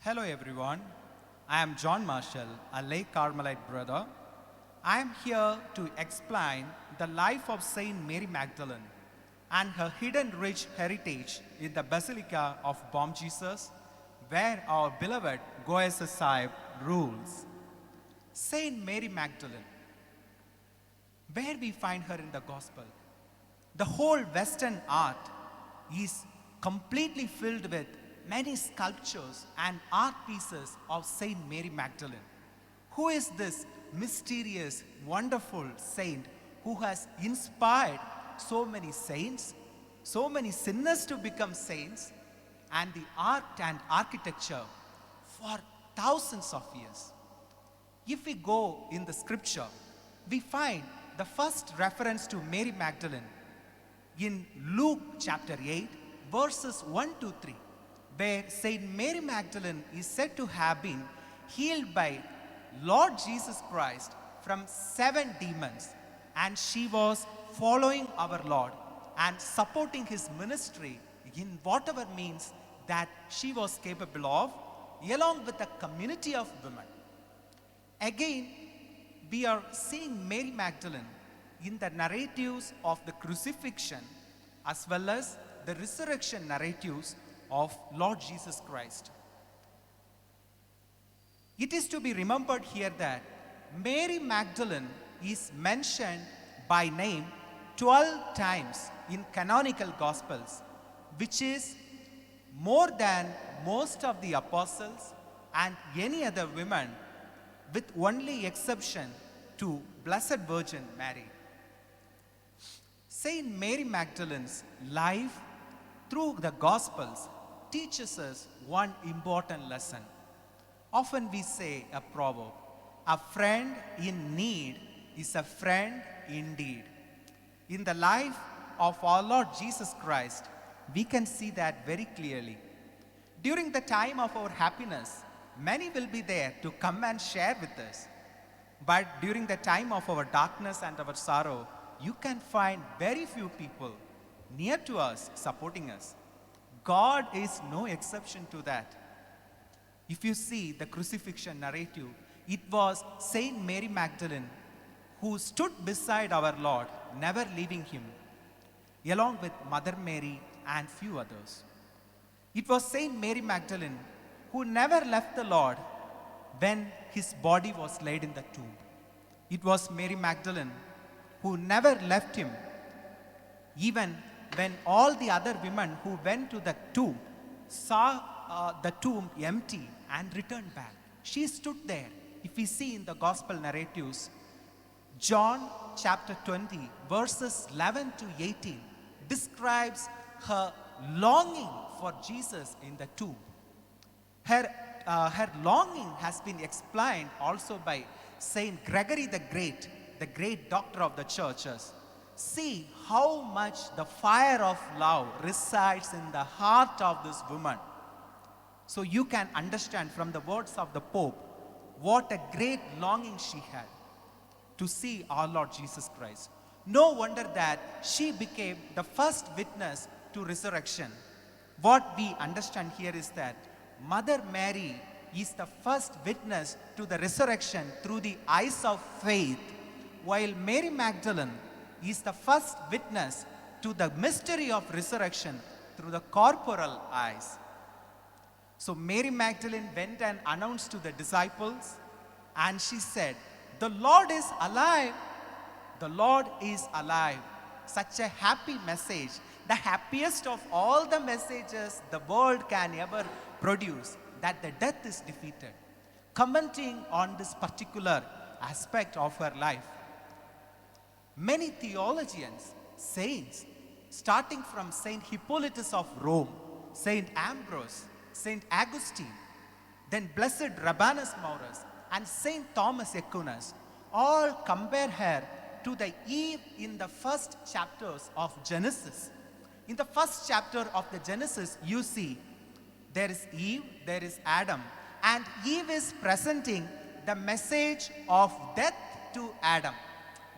Hello everyone, I am John Marshall, a lay Carmelite brother. I am here to explain the life of St Mary Magdalene and her hidden rich heritage in the Basilica of Bom Jesus, where our beloved Goethe Sahib rules. St Mary Magdalene, where we find her in the Gospel. The whole Western art is completely filled with many sculptures and art pieces of St. Mary Magdalene. Who is this mysterious, wonderful saint who has inspired so many saints, so many sinners to become saints, and the art and architecture for thousands of years? If we go in the scripture, we find the first reference to Mary Magdalene in Luke chapter 8, verses 1 to 3, where St. Mary Magdalene is said to have been healed by Lord Jesus Christ from 7 demons, and she was following our Lord and supporting his ministry in whatever means that she was capable of, along with a community of women. Again, we are seeing Mary Magdalene in the narratives of the crucifixion as well as the resurrection narratives of Lord Jesus Christ. It is to be remembered here that Mary Magdalene is mentioned by name 12 times in canonical Gospels, which is more than most of the apostles and any other women, with only exception to Blessed Virgin Mary. Saint Mary Magdalene's life through the Gospels teaches us one important lesson. Often we say a proverb, a friend in need is a friend indeed. In the life of our Lord Jesus Christ, we can see that very clearly. During the time of our happiness, many will be there to come and share with us. But during the time of our darkness and our sorrow, you can find very few people near to us supporting us. God is no exception to that. If you see the crucifixion narrative, it was Saint Mary Magdalene who stood beside our Lord, never leaving him, along with Mother Mary and few others. It was Saint Mary Magdalene who never left the Lord when his body was laid in the tomb. It was Mary Magdalene who never left him even when all the other women who went to the tomb saw the tomb empty and returned back. She stood there. If we see in the gospel narratives, John chapter 20, verses 11 to 18, describes her longing for Jesus in the tomb. Her longing has been explained also by Saint Gregory the great doctor of the churches. See how much the fire of love resides in the heart of this woman. So you can understand from the words of the Pope what a great longing she had to see our Lord Jesus Christ. No wonder that she became the first witness to resurrection. What we understand here is that Mother Mary is the first witness to the resurrection through the eyes of faith, while Mary Magdalene is the first witness to the mystery of resurrection through the corporal eyes. So Mary Magdalene went and announced to the disciples, and she said, "The Lord is alive. The Lord is alive." Such a happy message, the happiest of all the messages the world can ever produce, that the death is defeated. Commenting on this particular aspect of her life, many theologians, saints, starting from Saint Hippolytus of Rome, Saint Ambrose, Saint Augustine, then Blessed Rabanus Maurus, and Saint Thomas Aquinas, all compare her to the Eve in the first chapters of Genesis. In the first chapter of the Genesis, you see there is Eve, there is Adam, and Eve is presenting the message of death to Adam.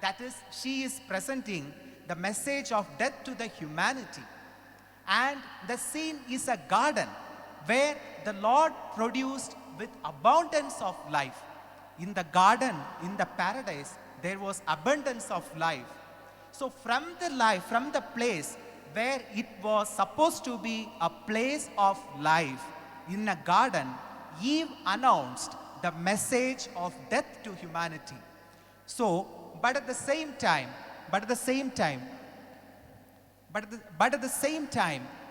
That is, she is presenting the message of death to the humanity. And the scene is a garden where the Lord produced with abundance of life. In the garden, in the paradise, there was abundance of life. So from the life, from the place where it was supposed to be a place of life, in a garden, Eve announced the message of death to humanity. So, but at the same time,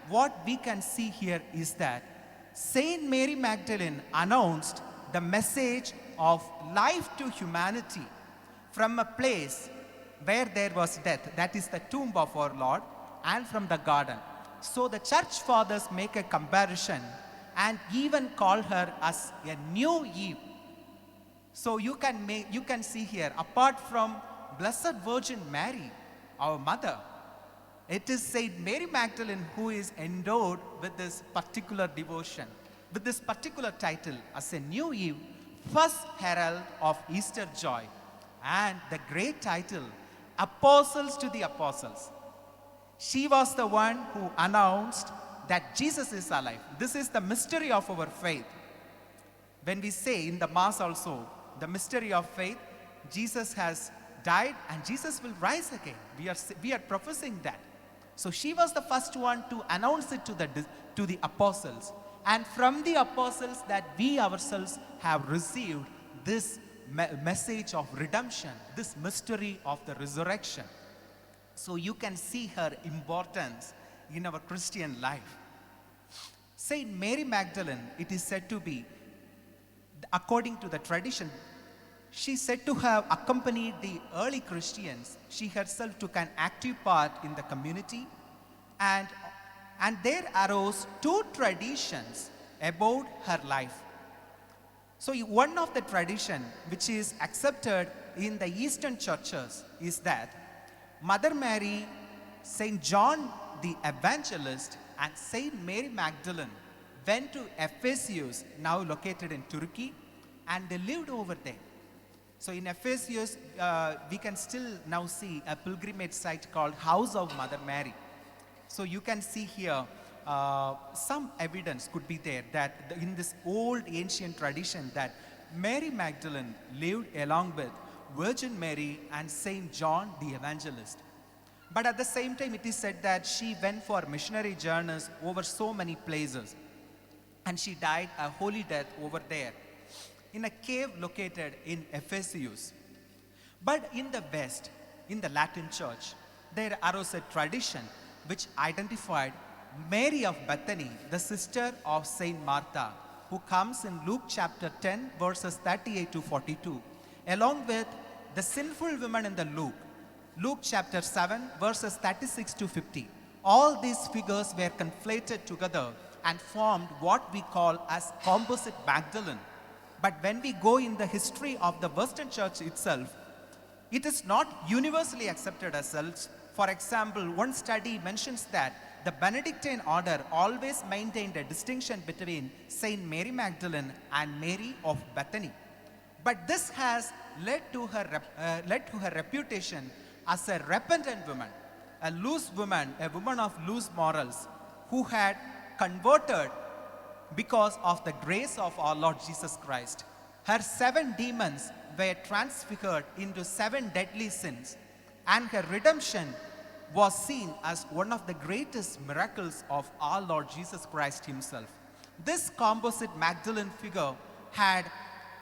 what we can see here is that St Mary Magdalene announced the message of life to humanity from a place where there was death, that is the tomb of our Lord, and from the garden. So the church fathers make a comparison and even call her as a new Eve. So you can see here, apart from Blessed Virgin Mary, our mother, it is St. Mary Magdalene who is endowed with this particular devotion, with this particular title as a new Eve, first herald of Easter joy, and the great title, Apostles to the Apostles. She was the one who announced that Jesus is alive. This is the mystery of our faith. When we say in the Mass also, the mystery of faith, Jesus has died and Jesus will rise again. We are professing that. So she was the first one to announce it to the apostles. And from the apostles that we ourselves have received this message of redemption, this mystery of the resurrection. So you can see her importance in our Christian life. Saint Mary Magdalene, it is said to be, according to the tradition, she said to have accompanied the early Christians. She herself took an active part in the community, and there arose two traditions about her life. So one of the tradition which is accepted in the Eastern churches is that Mother Mary, Saint John the Evangelist, and Saint Mary Magdalene went to Ephesus, now located in Turkey, and they lived over there. So in Ephesus, we can still now see a pilgrimage site called House of Mother Mary. So you can see here some evidence could be there that in this old ancient tradition that Mary Magdalene lived along with Virgin Mary and Saint John the Evangelist. But at the same time, it is said that she went for missionary journeys over so many places, and she died a holy death over there in a cave located in Ephesus. But in the West, in the Latin Church, there arose a tradition which identified Mary of Bethany, the sister of Saint Martha, who comes in Luke chapter 10, verses 38 to 42, along with the sinful woman in the Luke chapter 7, verses 36 to 50. All these figures were conflated together and formed what we call as composite Magdalene. But when we go in the history of the Western Church itself, it is not universally accepted as such. For example, one study mentions that the Benedictine order always maintained a distinction between Saint Mary Magdalene and Mary of Bethany. But this has led to her reputation as a repentant woman, a loose woman, a woman of loose morals, who had converted because of the grace of our Lord Jesus Christ. Her 7 demons were transfigured into 7 deadly sins, and her redemption was seen as one of the greatest miracles of our Lord Jesus Christ himself. This composite Magdalene figure had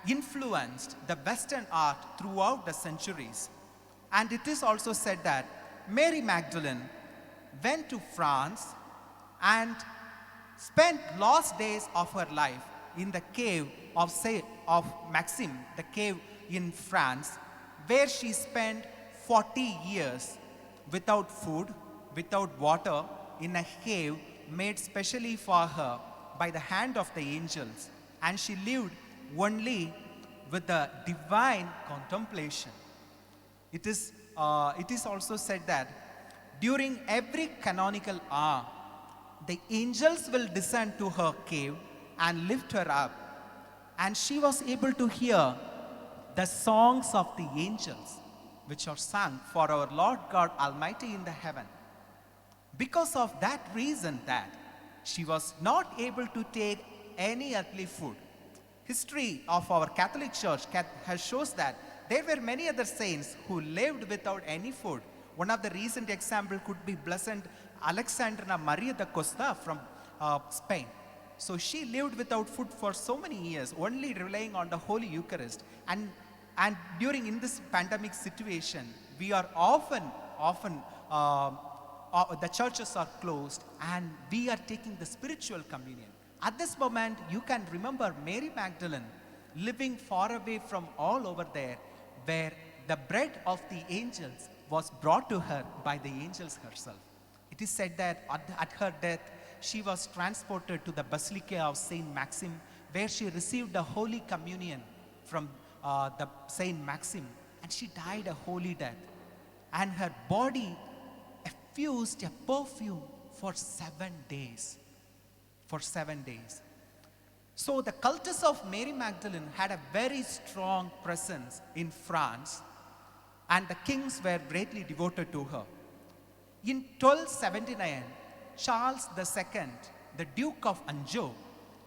influenced the Western art throughout the centuries. And it is also said that Mary Magdalene went to France and spent last days of her life in the cave of Maxime, the cave in France, where she spent 40 years without food, without water, in a cave made specially for her by the hand of the angels. And she lived only with the divine contemplation. It is also said that during every canonical hour, the angels will descend to her cave and lift her up. And she was able to hear the songs of the angels, which are sung for our Lord God Almighty in the heaven. Because of that reason, that She was not able to take any earthly food. History of our Catholic Church has shows that there were many other saints who lived without any food. One of the recent example could be Blessed Alexandra Maria da Costa from Spain. So she lived without food for so many years, only relying on the Holy Eucharist. And during in this pandemic situation, we are often the churches are closed and we are taking the spiritual communion. At this moment, you can remember Mary Magdalene living far away from all over there, where the bread of the angels was brought to her by the angels herself. It is said that at her death, she was transported to the Basilica of St Maxim, where she received the Holy Communion from the St Maxim, and she died a holy death. And her body effused a perfume for 7 days. For 7 days. So the cultus of Mary Magdalene had a very strong presence in France, and the kings were greatly devoted to her. In 1279, Charles II, the Duke of Anjou,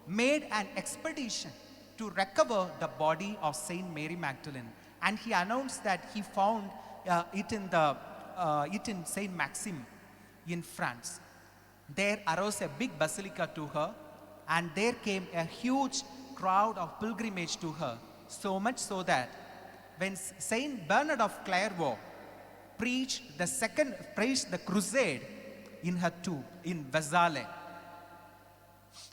made an expedition to recover the body of St. Mary Magdalene, and he announced that he found it in St. Maxim in France. There arose a big basilica to her, and there came a huge crowd of pilgrimage to her, so much so that when Saint Bernard of Clairvaux preached the crusade in her tomb in Versailles.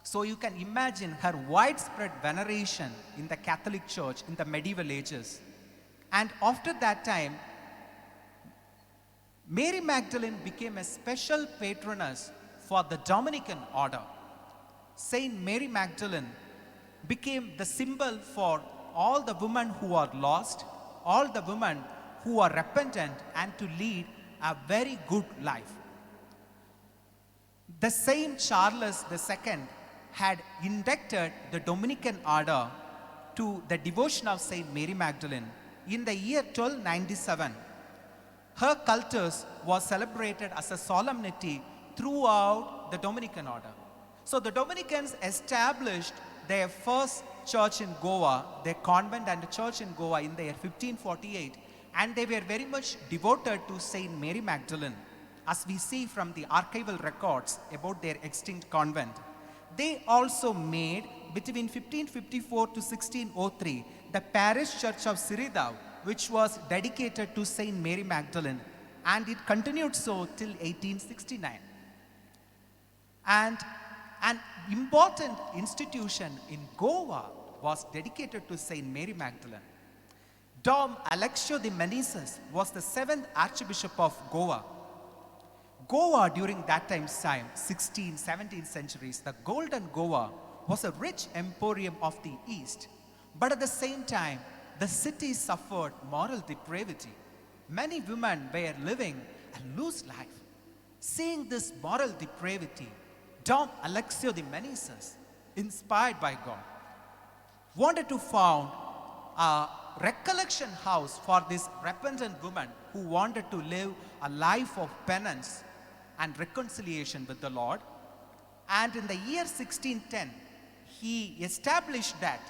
So you can imagine her widespread veneration in the Catholic Church in the medieval ages. And after that time, Mary Magdalene became a special patroness for the Dominican order. Saint Mary Magdalene became the symbol for all the women who are lost, all the women who are repentant and to lead a very good life. The Saint Charles II had inducted the Dominican order to the devotion of Saint Mary Magdalene in the year 1297. Her cultus was celebrated as a solemnity throughout the Dominican order. So the Dominicans established their first church in Goa, their convent and church in Goa in the year 1548, and they were very much devoted to Saint Mary Magdalene, as we see from the archival records about their extinct convent. They also made, between 1554 to 1603, the parish church of Siridao, which was dedicated to Saint Mary Magdalene, and it continued so till 1869. And an important institution in Goa was dedicated to Saint Mary Magdalene. Dom Alexio de Menezes was the 7th Archbishop of Goa. Goa during that time, 16th, 17th centuries, the golden Goa was a rich emporium of the East. But at the same time, the city suffered moral depravity. Many women were living a loose life. Seeing this moral depravity, Dom Alexio de Menezes, inspired by God, wanted to found a recollection house for this repentant woman who wanted to live a life of penance and reconciliation with the Lord. And in the year 1610, he established that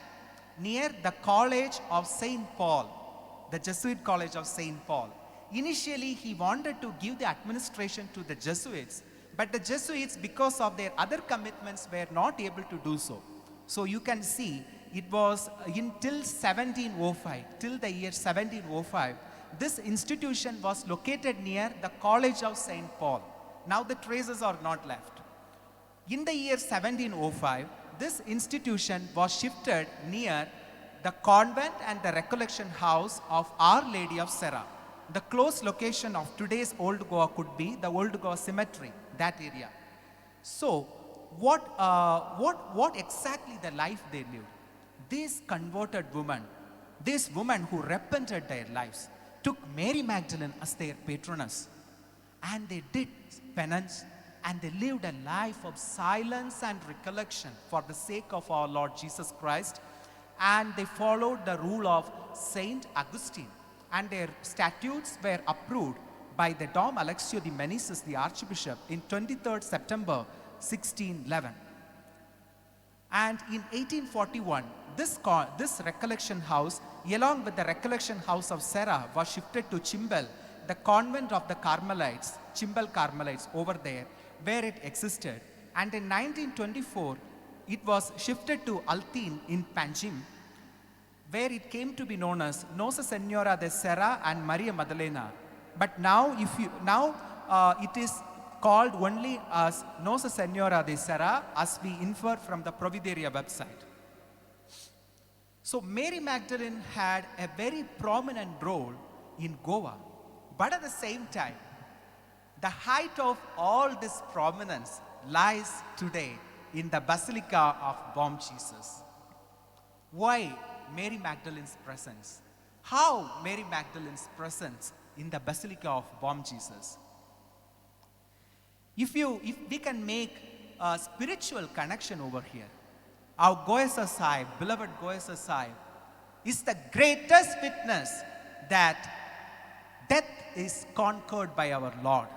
near the College of St. Paul, the Jesuit College of St. Paul. Initially, he wanted to give the administration to the Jesuits, but the Jesuits, because of their other commitments, were not able to do so. So you can see, it was until 1705, till the year 1705, this institution was located near the College of St. Paul. Now the traces are not left. In the year 1705, this institution was shifted near the convent and the recollection house of Our Lady of Serra. The close location of today's Old Goa could be the Old Goa Cemetery, that area. So, what exactly the life they lived? These converted women, these women who repented their lives, took Mary Magdalene as their patroness, and they did penance, and they lived a life of silence and recollection for the sake of our Lord Jesus Christ, and they followed the rule of Saint Augustine, and their statutes were approved by the Dom Alexio de Menezes, the Archbishop, in 23rd September 1611. And in 1841, this recollection house, along with the recollection house of Sarah, was shifted to Chimbal, the convent of the Carmelites, Chimbal Carmelites over there, where it existed. And in 1924, it was shifted to Altin in Panjim, where it came to be known as Nossa Senhora de Serra and Maria Madalena. But now, it is called only as Nossa Senhora de Serra, as we infer from the Provideria website. So Mary Magdalene had a very prominent role in Goa, but at the same time, the height of all this prominence lies today in the Basilica of Bomb Jesus. Why Mary Magdalene's presence? How Mary Magdalene's presence in the Basilica of Bomb Jesus? If we can make a spiritual connection over here, our Goesa Sahib, beloved Goesa Sahib, is the greatest witness that death is conquered by our Lord.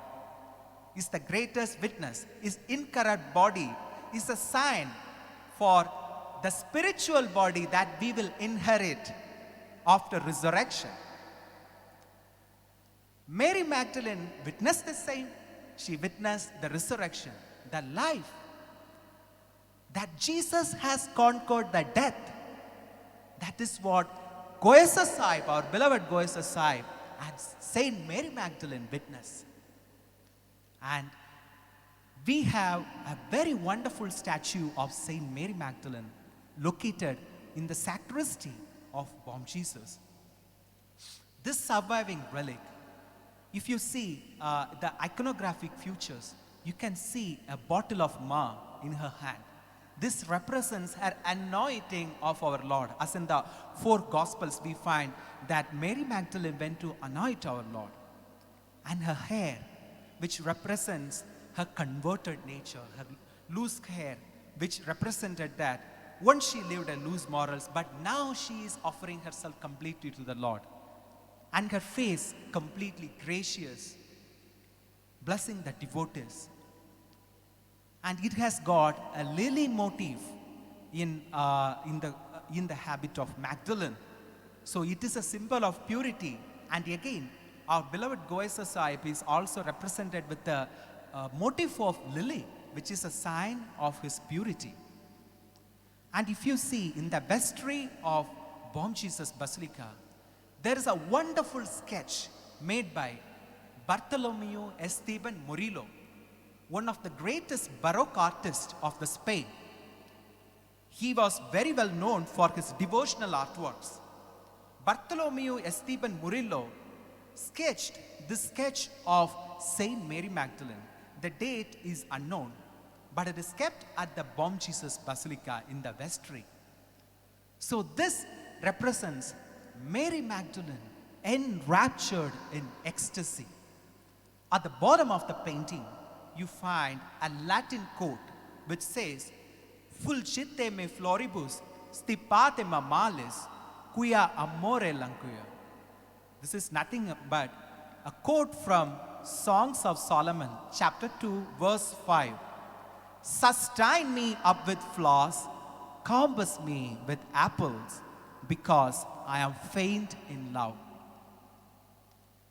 Is the greatest witness. His incorrupt body is a sign for the spiritual body that we will inherit after resurrection. Mary Magdalene witnessed the same. She witnessed the resurrection, the life, that Jesus has conquered the death. That is what Goesa Sahib, our beloved Goesa Sahib, and St Mary Magdalene witnessed. And we have a very wonderful statue of St Mary Magdalene located in the sacristy of Bomb Jesus. This surviving relic, if you see the iconographic features, you can see a bottle of myrrh in her hand. This represents her anointing of our Lord. As in the 4 Gospels, we find that Mary Magdalene went to anoint our Lord. And her hair, which represents her converted nature, her loose hair, which represented that once she lived a loose morals, but now she is offering herself completely to the Lord. And her face completely gracious, blessing the devotees. And it has got a lily motif in the habit of Magdalene. So it is a symbol of purity. And again, our beloved Goesa Sahib is also represented with the motif of lily, which is a sign of his purity. And if you see in the vestry of Bomb Jesus Basilica, there is a wonderful sketch made by Bartolomeo Esteban Murillo, one of the greatest Baroque artists of the Spain. He was very well known for his devotional artworks. Bartolomeo Esteban Murillo sketched this sketch of St. Mary Magdalene. The date is unknown, but it is kept at the Bomb Jesus Basilica in the vestry. So this represents Mary Magdalene enraptured in ecstasy. At the bottom of the painting, you find a Latin quote which says, "Fulgite me floribus, stipate mamalis, quia amore languia." This is nothing but a quote from Songs of Solomon, chapter 2, verse 5. "Sustain me up with flowers, compass me with apples, because I am faint in love."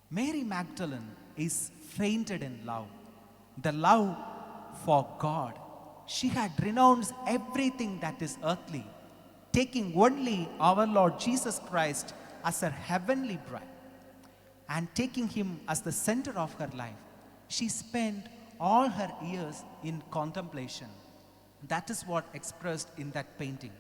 Mary Magdalene is fainted in love. The love for God. She had renounced everything that is earthly, taking only our Lord Jesus Christ as her heavenly bride and taking him as the center of her life. She spent all her years in contemplation. That is what expressed in that painting.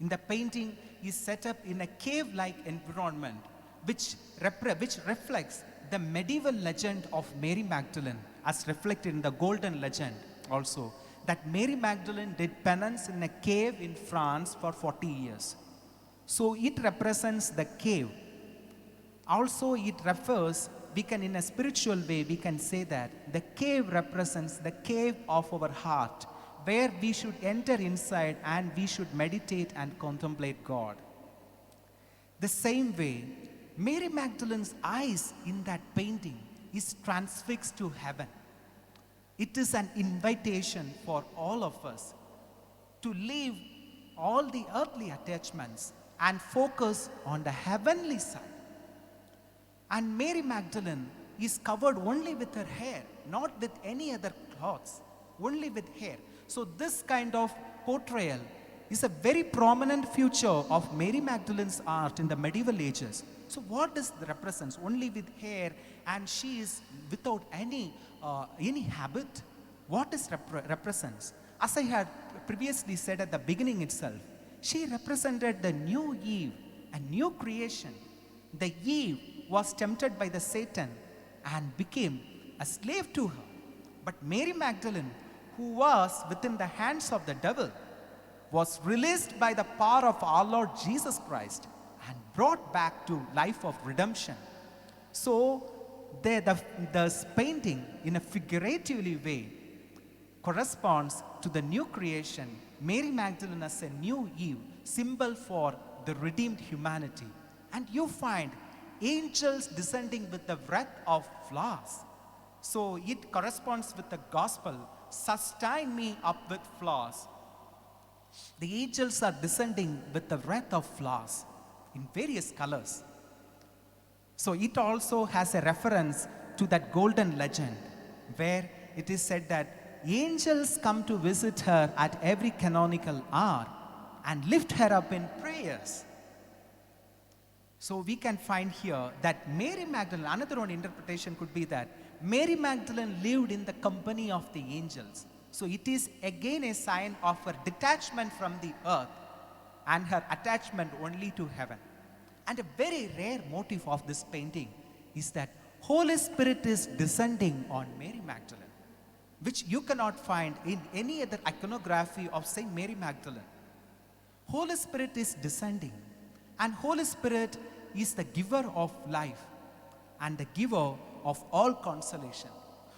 In the painting is set up in a cave-like environment which reflects the medieval legend of Mary Magdalene, as reflected in the Golden Legend also, that Mary Magdalene did penance in a cave in France for 40 years. So it represents the cave. Also it refers, we can in a spiritual way, we can say that the cave represents the cave of our heart, where we should enter inside and we should meditate and contemplate God. The same way, Mary Magdalene's eyes in that painting is transfixed to heaven. It is an invitation for all of us to leave all the earthly attachments and focus on the heavenly side. And Mary Magdalene is covered only with her hair, not with any other clothes, only with hair. So this kind of portrayal is a very prominent feature of Mary Magdalene's art in the medieval ages. So what does it represents? Only with hair, and she is without any habit. What this represents? As I had previously said at the beginning itself, she represented the new Eve, a new creation. The Eve was tempted by the Satan and became a slave to her. But Mary Magdalene, who was within the hands of the devil, was released by the power of our Lord Jesus Christ and brought back to life of redemption. So the painting in a figuratively way corresponds to the new creation, Mary Magdalene as a new Eve, symbol for the redeemed humanity. And you find angels descending with the wreath of flowers. So it corresponds with the gospel, sustain me up with flowers. The angels are descending with the wreath of flowers in various colors. So it also has a reference to that golden legend where it is said that angels come to visit her at every canonical hour and lift her up in prayers. So we can find here that Mary Magdalene, another one interpretation could be that Mary Magdalene lived in the company of the angels. So it is again a sign of her detachment from the earth and her attachment only to heaven. And a very rare motif of this painting is that Holy Spirit is descending on Mary Magdalene, which you cannot find in any other iconography of St. Mary Magdalene. Holy Spirit is descending, and Holy Spirit is the giver of life and the giver of all consolation.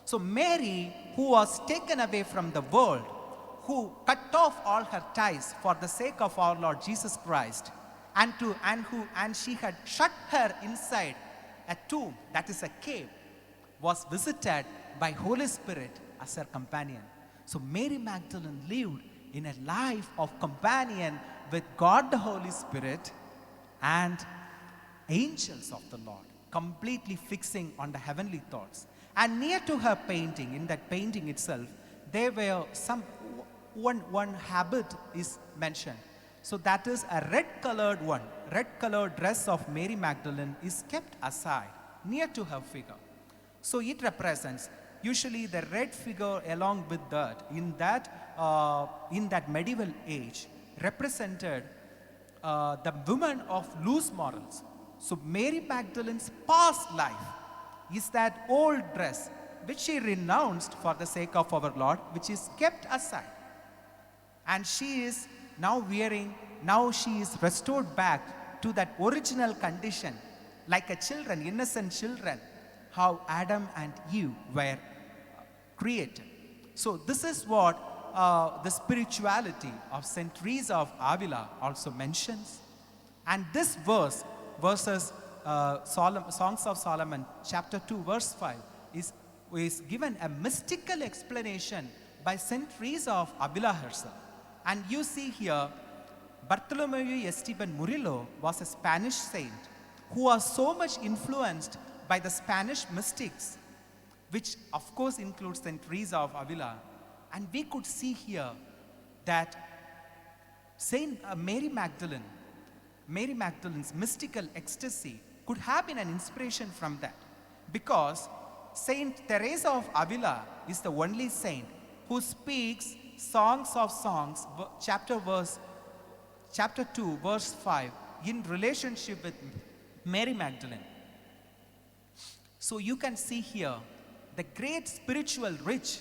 So Mary, who was taken away from the world, who cut off all her ties for the sake of our Lord Jesus Christ, and she had shut her inside a tomb, that is a cave, was visited by Holy Spirit as her companion. So Mary Magdalene lived in a life of companion with God the Holy Spirit and angels of the Lord, completely fixing on the heavenly thoughts. And near to her painting, in that painting itself, there were one habit is mentioned. So that is a red-colored one. Red-colored dress of Mary Magdalene is kept aside near to her figure. So it represents usually the red figure along with that in that medieval age represented the woman of loose morals. So Mary Magdalene's past life is that old dress which she renounced for the sake of our Lord, which is kept aside. And she is now wearing, now she is restored back to that original condition, like a children, innocent children, how Adam and Eve were created. So this is what the spirituality of St. Teresa of Avila also mentions. And this verses Songs of Solomon, chapter 2, verse 5, is given a mystical explanation by St. Teresa of Avila herself. And you see here, Bartolomeu Esteban Murillo was a Spanish saint who was so much influenced by the Spanish mystics, which of course includes St. Teresa of Avila. And we could see here that Saint Mary Magdalene's mystical ecstasy could have been an inspiration from that, because Saint Teresa of Avila is the only saint who speaks Songs of Songs, chapter 2, verse 5, in relationship with Mary Magdalene. So you can see here the great spiritual rich,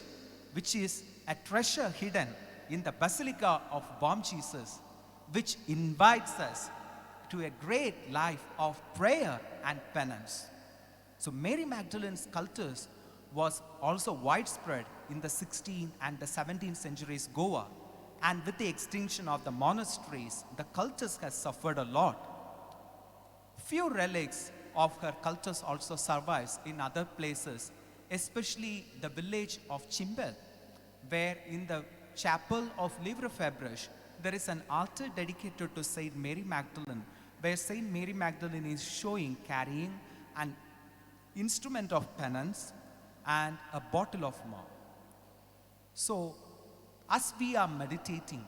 which is a treasure hidden in the Basilica of Bomb Jesus, which invites us to a great life of prayer and penance. So Mary Magdalene's cultus was also widespread in the 16th and the 17th centuries Goa. And with the extinction of the monasteries, the cultus has suffered a lot. Few relics of her cultus also survives in other places especially the village of Chimbel, where in the chapel of Livre-Febreche, there is an altar dedicated to St Mary Magdalene, where St Mary Magdalene is carrying an instrument of penance and a bottle of myrrh. So, as we are meditating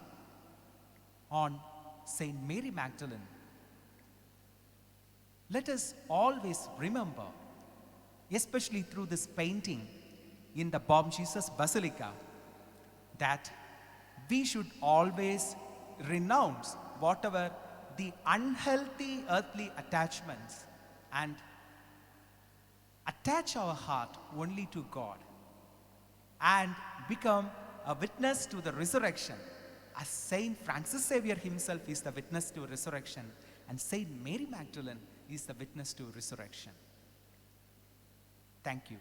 on St Mary Magdalene, let us always remember, especially through this painting in the Bomb Jesus Basilica, that we should always renounce whatever the unhealthy earthly attachments and attach our heart only to God and become a witness to the resurrection, as Saint Francis Xavier himself is the witness to resurrection and Saint Mary Magdalene is the witness to resurrection. Thank you.